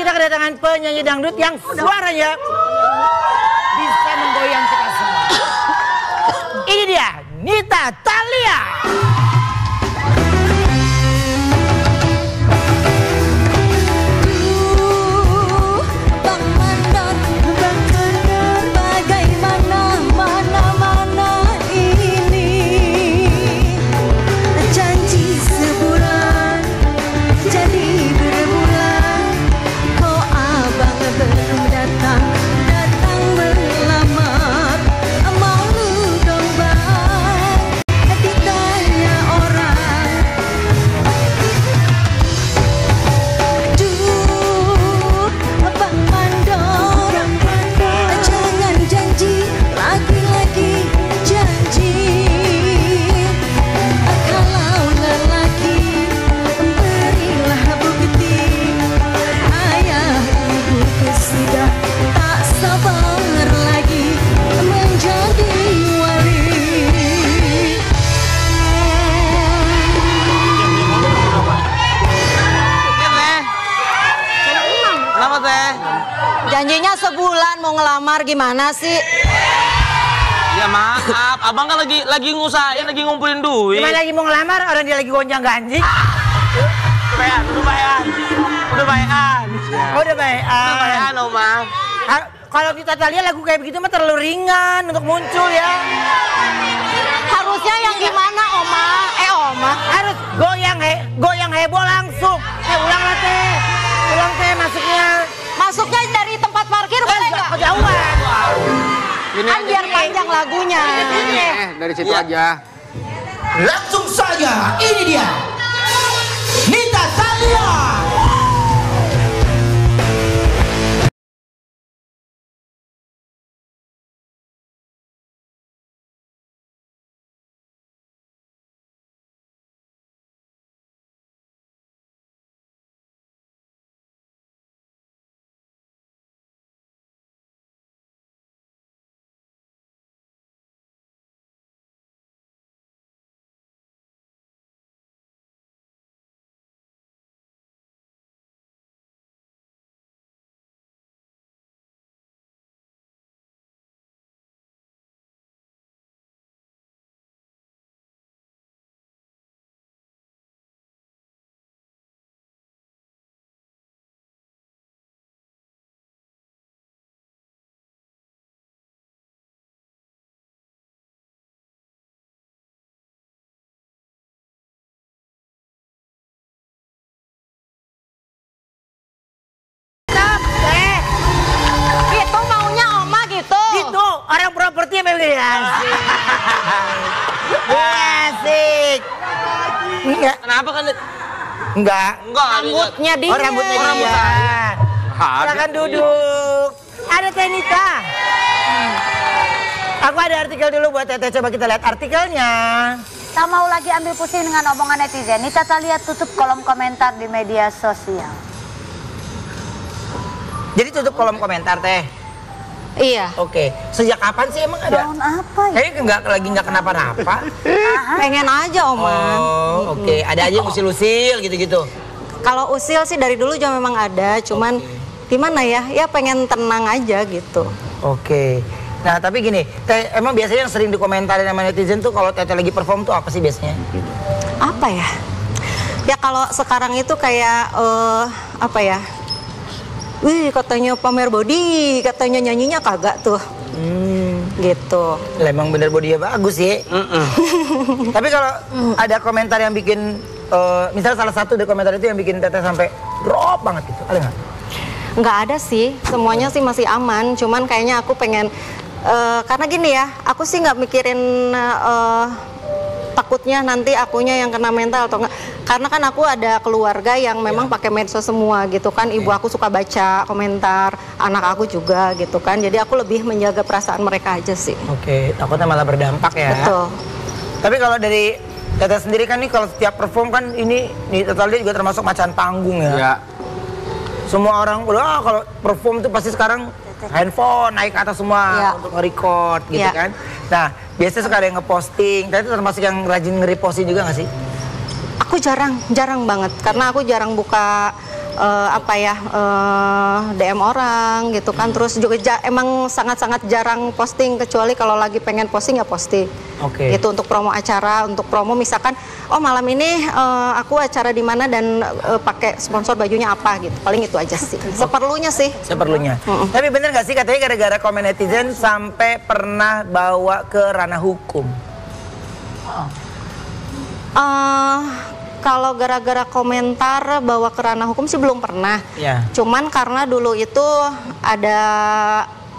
kita kedatangan penyanyi dangdut yang suaranya bisa menggoyang kita semua. Ini dia, Nita Thalia. Janjinya sebulan mau ngelamar gimana sih? Ya maaf, abang kan lagi ngusahain, lagi ngumpulin duit. Gimana lagi mau ngelamar, orang dia lagi gonjang ganjing. Udah bayan. Oh, udah bayan, Oma. Kalau Nita Thalia lagu kayak begitu mah terlalu ringan untuk muncul ya. Harusnya yang gimana, Oma? Oma? Harus goyang heboh langsung. Ulang teh masuknya. Masuknya dari tempat parkir boleh nggak? Kejauhan. Kan biar panjang lagunya. Dari situ aja. Langsung saja, ini dia, Nita Thalia. Orang properti apa begini? Asik. Enggak. Kenapa kan? Enggak. Rambutnya dia. Oh, rambutnya dia. Silakan duduk. Ada Teh Nita. Aku ada artikel dulu buat Teteh, coba kita lihat artikelnya. Tak mau lagi ambil pusing dengan omongan netizen, Nita Thalia tutup kolom komentar di media sosial. Jadi tutup kolom komentar, Teh? Iya. Oke. Sejak kapan sih emang ada? Tahun apa ya? Kayaknya lagi nggak kenapa-napa. Pengen aja, Oma. Oh, oke. Ada aja yang usil-usil gitu-gitu. Kalau usil sih dari dulu juga memang ada, cuman gimana ya? Ya pengen tenang aja gitu. Oke. Nah, tapi gini, Teh, emang biasanya yang sering dikomentarin sama netizen tuh kalau Teteh lagi perform tuh apa sih biasanya? Apa ya? Ya kalau sekarang itu kayak apa ya? Wih, katanya pamer body, katanya nyanyinya kagak tuh. Gitu. Lah, emang bener bodinya bagus ya. Tapi kalau ada komentar yang bikin, misalnya salah satu dari komentar itu yang bikin Teteh sampai drop banget gitu, ada nggak? Nggak ada sih, semuanya sih masih aman. Cuman kayaknya aku pengen, karena gini ya, aku sih nggak mikirin takutnya nanti akunya yang kena mental atau enggak. Karena kan aku ada keluarga yang memang pakai medsos semua gitu kan. Ibu aku suka baca komentar, anak aku juga gitu kan. Jadi aku lebih menjaga perasaan mereka aja sih. Oke, takutnya malah berdampak ya. Betul. Tapi kalau dari Teteh sendiri kan nih, kalau setiap perform kan ini Nita Thalia juga termasuk macan panggung ya. Ya. Semua orang udah kalau perform tuh pasti sekarang handphone naik ke atas semua untuk nge-record gitu kan. Nah, biasanya suka ada yang ngeposting. Tadi termasuk yang rajin nge-reposting juga nggak sih? Aku jarang banget karena aku jarang buka DM orang gitu kan. Terus juga emang sangat-sangat jarang posting, kecuali kalau lagi pengen posting ya posting. Oke. Gitu untuk promo acara, untuk promo misalkan oh malam ini aku acara di mana dan pakai sponsor bajunya apa gitu. Paling itu aja sih. Seperlunya sih. Seperlunya. Tapi bener gak sih katanya gara-gara komen netizen sampai pernah bawa ke ranah hukum? Kalau gara-gara komentar bawa ke ranah hukum sih belum pernah. Ya. Cuman karena dulu itu ada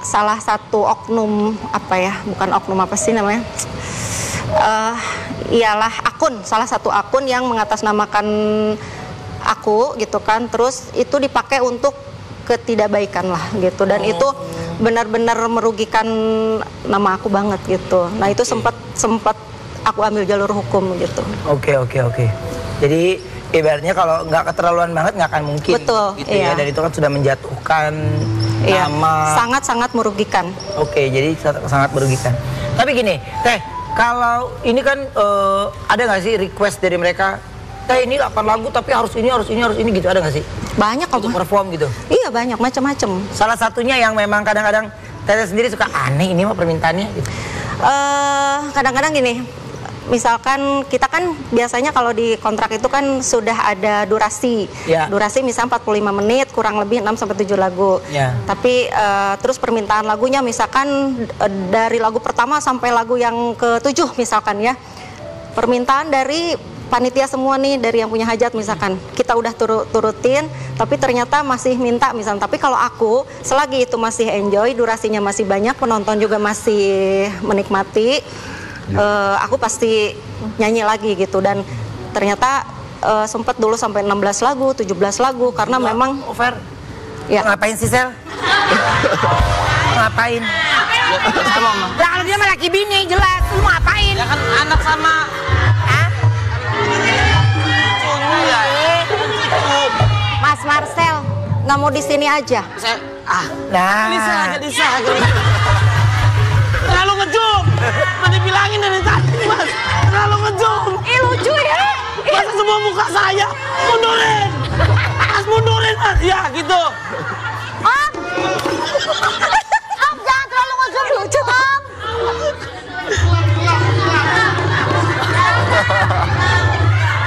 salah satu oknum bukan oknum apa sih namanya? Ialah salah satu akun yang mengatasnamakan aku gitu kan. Terus itu dipakai untuk ketidakbaikan lah gitu, dan itu benar-benar merugikan nama aku banget gitu. Nah itu sempat aku ambil jalur hukum gitu. Oke. Jadi ibaratnya kalau nggak keterlaluan banget nggak akan mungkin. Betul, gitu iya. ya. Dan itu kan sudah menjatuhkan nama. Sangat-sangat merugikan. Oke, jadi sangat merugikan. Tapi gini, Teh, kalau ini kan ada nggak sih request dari mereka? Teh ini 8 lagu tapi harus ini gitu, ada nggak sih? Banyak kok. Untuk perform gitu. Iya banyak, macam-macam. Salah satunya yang memang kadang-kadang Teh sendiri suka aneh ini mah permintaannya gitu. Kadang-kadang gini. Misalkan kita kan biasanya kalau di kontrak itu kan sudah ada durasi. Ya. Durasi misalnya 45 menit, kurang lebih 6-7 lagu. Ya. Tapi terus permintaan lagunya misalkan dari lagu pertama sampai lagu yang ke-7 misalkan ya. Permintaan dari panitia semua nih, dari yang punya hajat misalkan. Kita udah turutin, tapi ternyata masih minta misalnya. Tapi kalau aku, selagi itu masih enjoy, durasinya masih banyak, penonton juga masih menikmati, aku pasti nyanyi lagi gitu. Dan ternyata sempat dulu sampai 16 lagu, 17 lagu karena memang over. Ya. Ngapain sih Sel? Ngapain? Lah kalau dia mah laki bini jelas, lu ngapain? Ya kan anak sama Mas Marcel nggak mau di sini aja. Lisa. Terlalu ngejum. Tadi bilangin dari tadi Mas. Terlalu ngejum. Lucu ya. Masa semua muka saya mundurin. Mas mundurin Mas. Ya gitu. Om jangan terlalu ngejum lucu Om.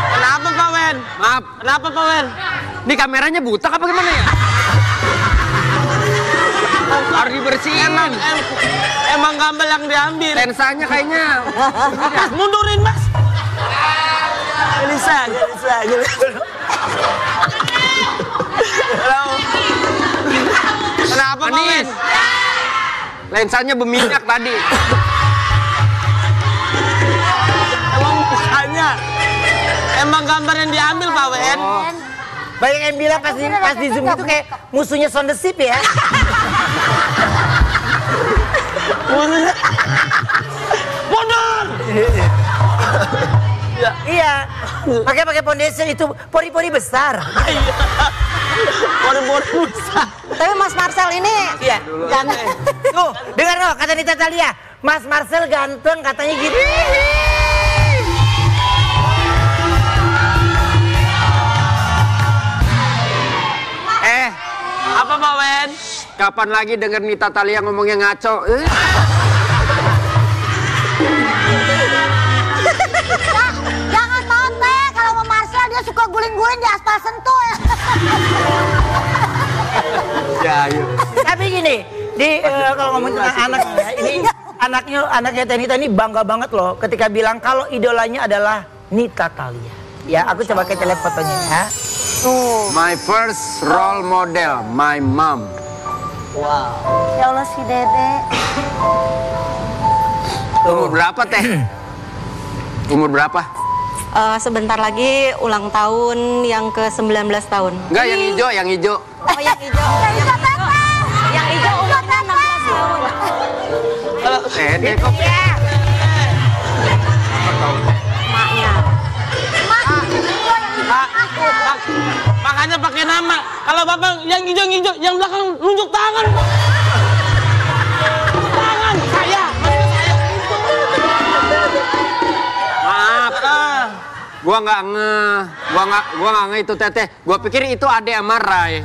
Kenapa Pak Wen? Maaf, Kenapa Pak Wen? ini kameranya butak apa gimana ya? Harus dibersihin. Emang gambar yang diambil. Lensanya kayaknya. Mas mundurin Mas. Lisa. Halo. Kenapa Pak Wen? Anis. Lensanya berminyak tadi. Emang mukanya. Emang gambar yang diambil Pak Wen. Banyak yang bilang pas di Zoom itu kayak musuhnya Sound the Ship ya. Mundur. Iya. Pakai foundation itu pori-pori besar. Pori-pori besar. Tapi Mas Marcel ini Iya. Tuh, dengar loh kata Nita Thalia. Mas Marcel ganteng katanya gitu. Apa Pak Wen? Kapan lagi denger Nita Thalia ngomongnya ngaco? Jangan mau Teh, kalau mau Marcel dia suka guling-guling di aspal Sentul. Ya, yuk. Tapi gini, kalau ngomong tentang anak ya, ini anaknya Nita ini bangga banget loh ketika bilang kalau idolanya adalah Nita Thalia. Ya, aku coba kita lihat fotonya ya. My first role model, my mom. Ya Allah si Dede. Umur berapa Teh? Umur berapa? sebentar lagi ulang tahun yang ke-19 tahun. Enggak, yang hijau, yang hijau. Oh yang hijau. Yang hijau umurnya 16 tahun. Dede kok. Maknya. Makanya pakai nama. Kalau Bapak yang hijau-hijau, yang belakang nunjuk tangan. Tangan saya. Maaf. Gua nggak nge itu teteh. Gua pikir itu ade sama Ray.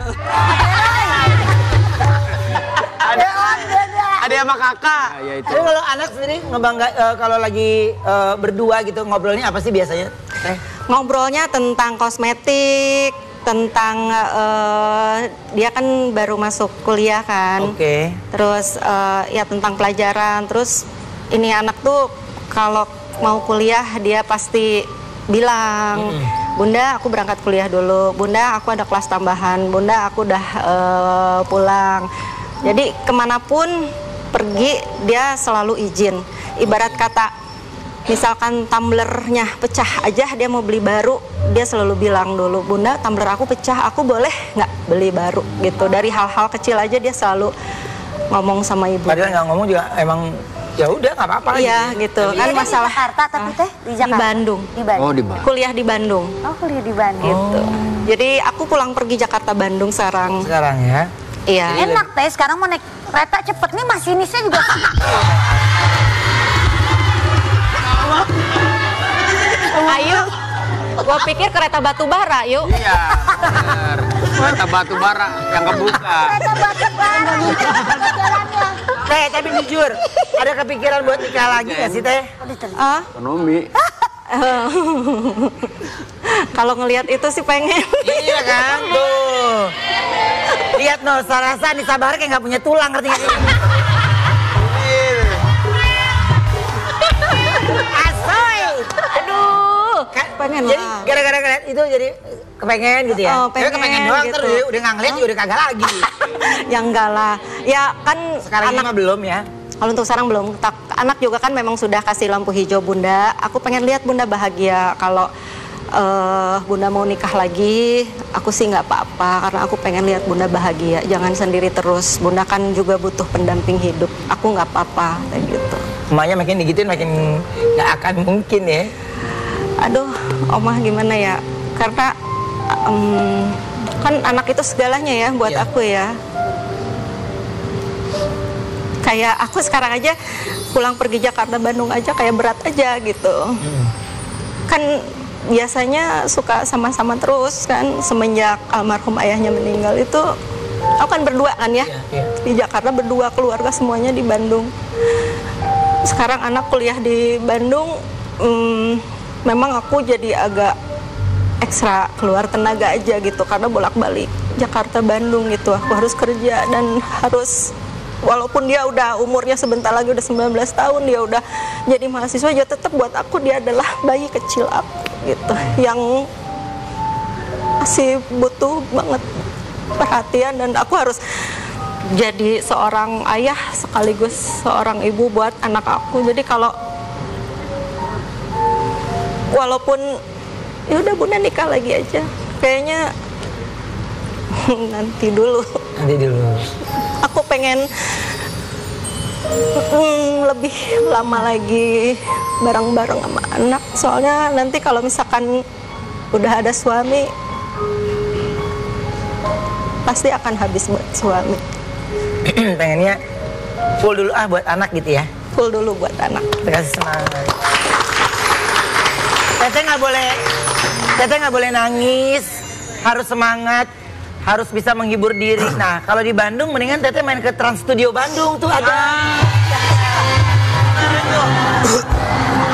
Ada sama kakak. Ya itu. Tapi kalau anak sendiri ngebangga kalau lagi berdua gitu ngobrolnya apa sih biasanya? Ngobrolnya tentang kosmetik, tentang dia kan baru masuk kuliah kan. Oke. Terus ya tentang pelajaran. Terus ini anak tuh kalau mau kuliah dia pasti bilang, Bunda aku berangkat kuliah dulu, Bunda aku ada kelas tambahan, Bunda aku udah pulang. Jadi kemanapun pergi dia selalu izin. Ibarat kata misalkan tumblernya pecah aja dia mau beli baru, dia selalu bilang dulu, Bunda tumbler aku pecah, aku boleh nggak beli baru gitu. Dari hal-hal kecil aja dia selalu ngomong sama ibu. Padahal nggak ngomong juga emang ya udah nggak apa-apa. Iya gitu. Kan Dia masalah di Jakarta tapi teh di Jakarta. di Bandung. Di Bandung. Oh, di Bandung. Kuliah di Bandung. Oh, kuliah di Bandung. Gitu. Jadi aku pulang pergi Jakarta Bandung sekarang. Sekarang ya. Iya. Enak teh, sekarang mau naik kereta cepet nih masinisnya juga. Ayo. Gua pikir kereta batu bara, yuk. Iya, bener. Kereta batu bara yang kebuka. Kereta batu bara. Jalannya. Teh, tapi jujur, ada kepikiran buat nikah lagi nggak sih Teh? Ah, Ekonomi. kalau ngelihat itu sih pengen. Iya kan, tuh. Lihat no, Sarasa nih Sabar kayak nggak punya tulang, ngerti nggak? Asoy, Aduh, pengen jadi lah. gara-gara ngeliat itu jadi kepengen gitu ya? Oh, Tapi kepengen pengen doang gitu. terus udah nggak ngeliat ya udah kagak lagi. Ya enggak lah. Ya kan Sekarang ini anak mah belum ya. kalau untuk sekarang belum. Anak juga kan memang sudah kasih lampu hijau Bunda. Aku pengen lihat Bunda bahagia. Kalau Bunda mau nikah lagi, aku sih nggak apa-apa karena aku pengen lihat Bunda bahagia. Jangan sendiri terus. Bunda kan juga butuh pendamping hidup. Aku nggak apa-apa kayak gitu. Emaknya makin digituin makin nggak akan mungkin ya. Aduh, Omah gimana ya? Karena kan anak itu segalanya ya buat Iya. aku ya. Kayak aku sekarang aja pulang pergi Jakarta Bandung aja kayak berat aja gitu. Kan biasanya suka sama-sama terus kan semenjak almarhum ayahnya meninggal itu aku kan berdua kan ya. Iya. Di Jakarta berdua, keluarga semuanya di Bandung. Sekarang anak kuliah di Bandung, memang aku jadi agak ekstra keluar tenaga aja gitu karena bolak-balik Jakarta Bandung gitu. Aku harus kerja dan harus, walaupun dia udah umurnya sebentar lagi udah 19 tahun, dia udah jadi mahasiswa, ya tetap buat aku dia adalah bayi kecil aku gitu yang masih butuh banget perhatian dan aku harus jadi seorang ayah sekaligus seorang ibu buat anak aku. Jadi kalau walaupun ya udah Bunda nikah lagi aja, kayaknya nanti dulu. Nanti dulu. Aku pengen lebih lama lagi bareng-bareng sama anak. Soalnya nanti kalau misalkan udah ada suami, pasti akan habis buat suami. Pengennya full dulu buat anak gitu ya. Full dulu buat anak. Kita kasih semangat. Teteh nggak boleh nangis, harus semangat, harus bisa menghibur diri. Nah, kalau di Bandung mendingan Teteh main ke Trans Studio Bandung tuh ada.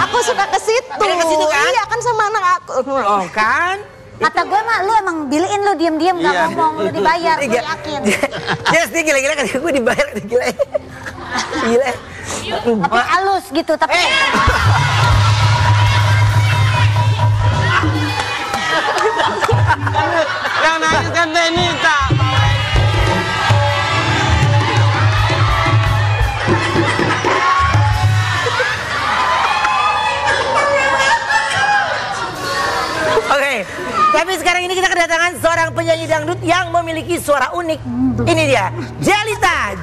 Aku suka ke situ. Main ke situ kan? Iya kan sama anak aku. Oh kan? Kata gue mah lu emang biliin lu diem-diem gak Iya. ngomong, lu dibayar, gue Iya. yakin. Yes, dia gila-gila kan gue dibayar gila. Gila. Tapi halus gitu, tapi Yang nangis kan Teh Nita. Oke, tapi sekarang ini kita kedatangan seorang penyanyi dangdut yang memiliki suara unik. Ini dia, Jelita.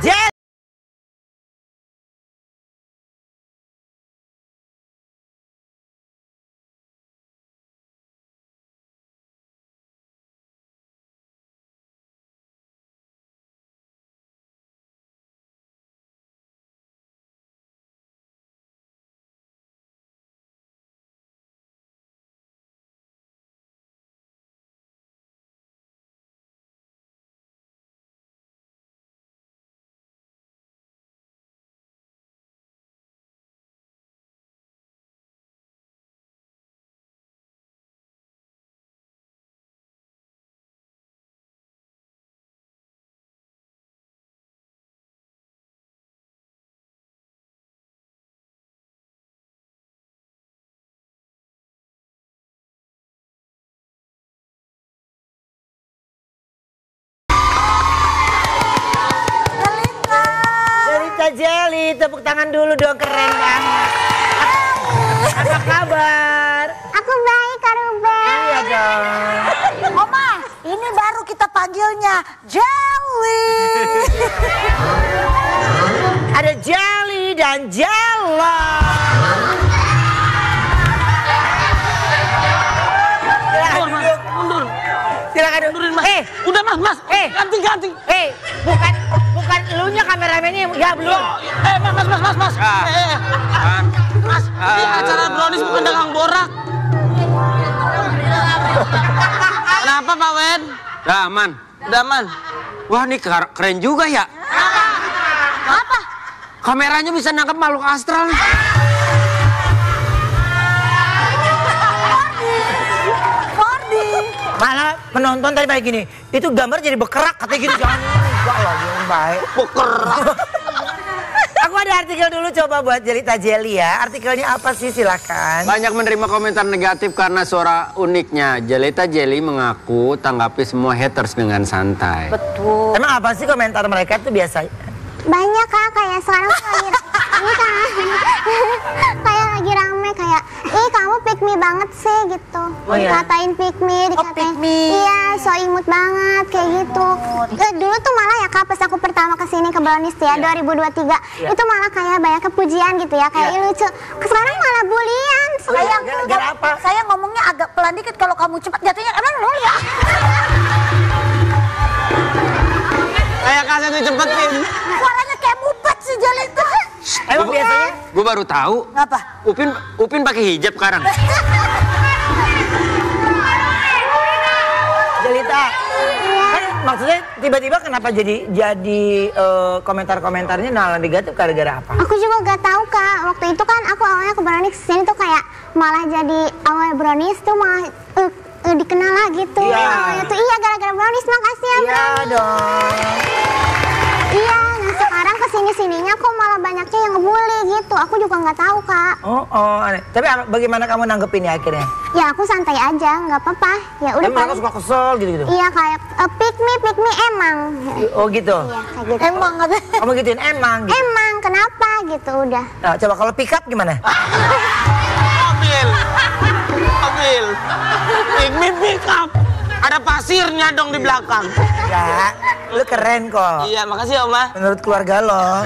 Jelly, tepuk tangan dulu dong, keren banget. Apa kabar? Aku baik, Kak Ruben. Iya dong. Oma, ini baru kita panggilnya Jelly. Ada Jelly dan Jello. Mundur. Silakan Mundurin, Mas. Udah, Mas. Ganti. Bukan elunya kameramennya ya belum. Mas. Mas, ini acara brownies bukan dagang borak. Kenapa, Pak Wen? Udah aman. Udah aman. Wah, ini keren juga ya. Apa? Kameranya bisa nangkep makhluk astral. Malah penonton tadi kayak gini, itu gambar jadi berkerak katanya gitu, jangan enggak lah, yang baik. Berkerak. Aku ada artikel dulu coba buat Jelita Jelly ya. Artikelnya apa sih, silakan. Banyak menerima komentar negatif karena suara uniknya. Jelita Jelly mengaku tanggapi semua haters dengan santai. Betul. Emang apa sih komentar mereka tuh biasanya? Banyak, Kak, kayak sekarang tuh lagi ini kan kayak lagi rame kayak kamu pick me banget sih gitu. Oh, iya? Dikatain pick me, dikatain pick me. iya so imut banget kayak gitu. Dulu tuh malah ya, Kak, pas aku pertama kesini ke Brownies ya 2023 itu malah kayak banyak kepujian gitu ya, kayak lucu. Sekarang malah bulian. Sayang, gara apa? Saya ngomongnya agak pelan dikit, kalau kamu cepat jatuhnya emang lu ya. Kayak kasih dicepetin. Suaranya kayak mupet si Jelita. Emang biasanya? Gue baru tahu. Ngapa? Upin pakai hijab sekarang. Jelita, kan maksudnya tiba-tiba kenapa jadi komentar-komentarnya nalar negatif gara-gara apa? Aku juga gak tahu, Kak. Waktu itu kan aku awalnya ke Brownies kesini tuh kayak malah jadi awal Brownies tuh malah dikenal lah gitu. Iya. Awalnya tuh gara-gara Brownies, makasih ya, Iya Brownies. dong. Iya, nah sekarang kesini-sininya kok malah banyaknya yang ngebully gitu. Aku juga nggak tahu, Kak. Oh, aneh. Tapi bagaimana kamu nanggepinnya akhirnya? Ya aku santai aja, nggak apa-apa. Ya udah. Emang mereka suka kesel gitu-gitu? Iya, kayak pick me emang. Oh gitu? Iya, kayak gitu. Emang ada. Kamu gituin emang gitu? Emang, kenapa gitu, udah. Nah, coba kalau pick up gimana? Mobil. Pick up. Ada pasirnya dong di belakang. Ya, lu keren kok. Iya, makasih Oma. Menurut keluarga lo.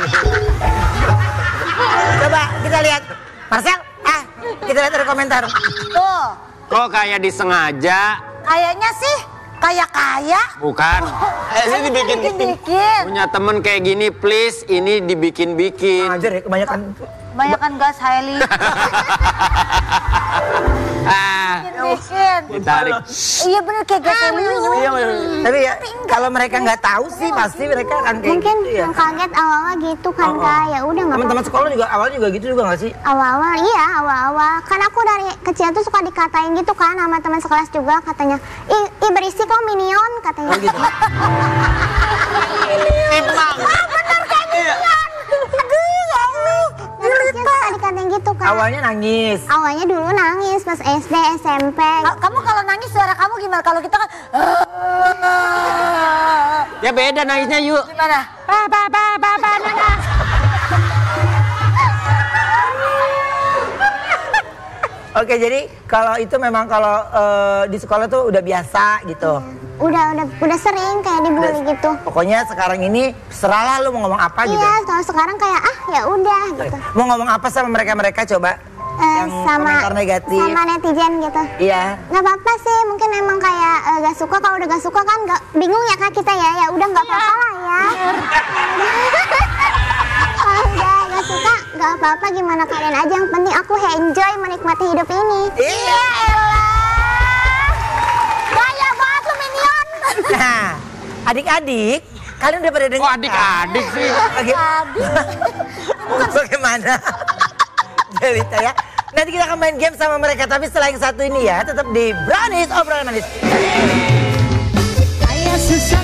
Coba kita lihat. Marcel, kita lihat dari komentar. Tuh, Kok kayak disengaja? kayaknya sih kaya. Bukan. Ini dibikin. Bikin. Punya temen kayak gini, please ini dibikin-bikin. Ajar ya, kebanyakan. Banyakan gas Hailey. Bikin. Ditarik. Iya bener kayak gas Hailey. Tapi ya, kalau mereka nggak tahu sih, pasti mereka akan kayak Mungkin gitu ya. yang kaget awal-awal gitu kan, Kak. Ya udah nggak apa-apa. Teman-teman sekolah juga awalnya juga gitu juga nggak sih? Awal-awal, iya awal-awal. Kan aku dari kecil tuh suka dikatain gitu kan sama teman sekelas juga, katanya, ih berisik lo minion, katanya. Oh gitu. Timbang. Bener kayak minion. Aduh ya Allah. Dari kecil suka dikatain gitu kan. Awalnya nangis. Awalnya dulu nangis pas SD, SMP. Kamu kalau nangis suara kamu gimana? Kalau kita kan Ya beda nangisnya yuk. gimana? Oke, jadi kalau itu memang kalau di sekolah tuh udah biasa gitu. Udah sering kayak dibully gitu. Pokoknya sekarang ini seralah lu mau ngomong apa gitu. Iya, kalau sekarang kayak ya udah gitu. Mau ngomong apa sama mereka coba? Yang komentar negatif. Sama netizen gitu. Iya. Nggak apa-apa sih, mungkin emang kayak gak suka. Kalau udah gak suka kan bingung ya, Kak, kita ya. Ya udah nggak apa-apa lah ya. Kalau udah gak suka nggak apa-apa, gimana kalian aja. Yang penting aku enjoy menikmati hidup ini. Iya. Gaya banget lu minion. Nah, adik-adik, kalian udah pada dengar? Kok adik-adik sih? Bagaimana? Jelita ya. Nanti kita akan main game sama mereka, tapi setelah yang satu ini ya, tetap di Brownies Obrolan Manis. Ayah susah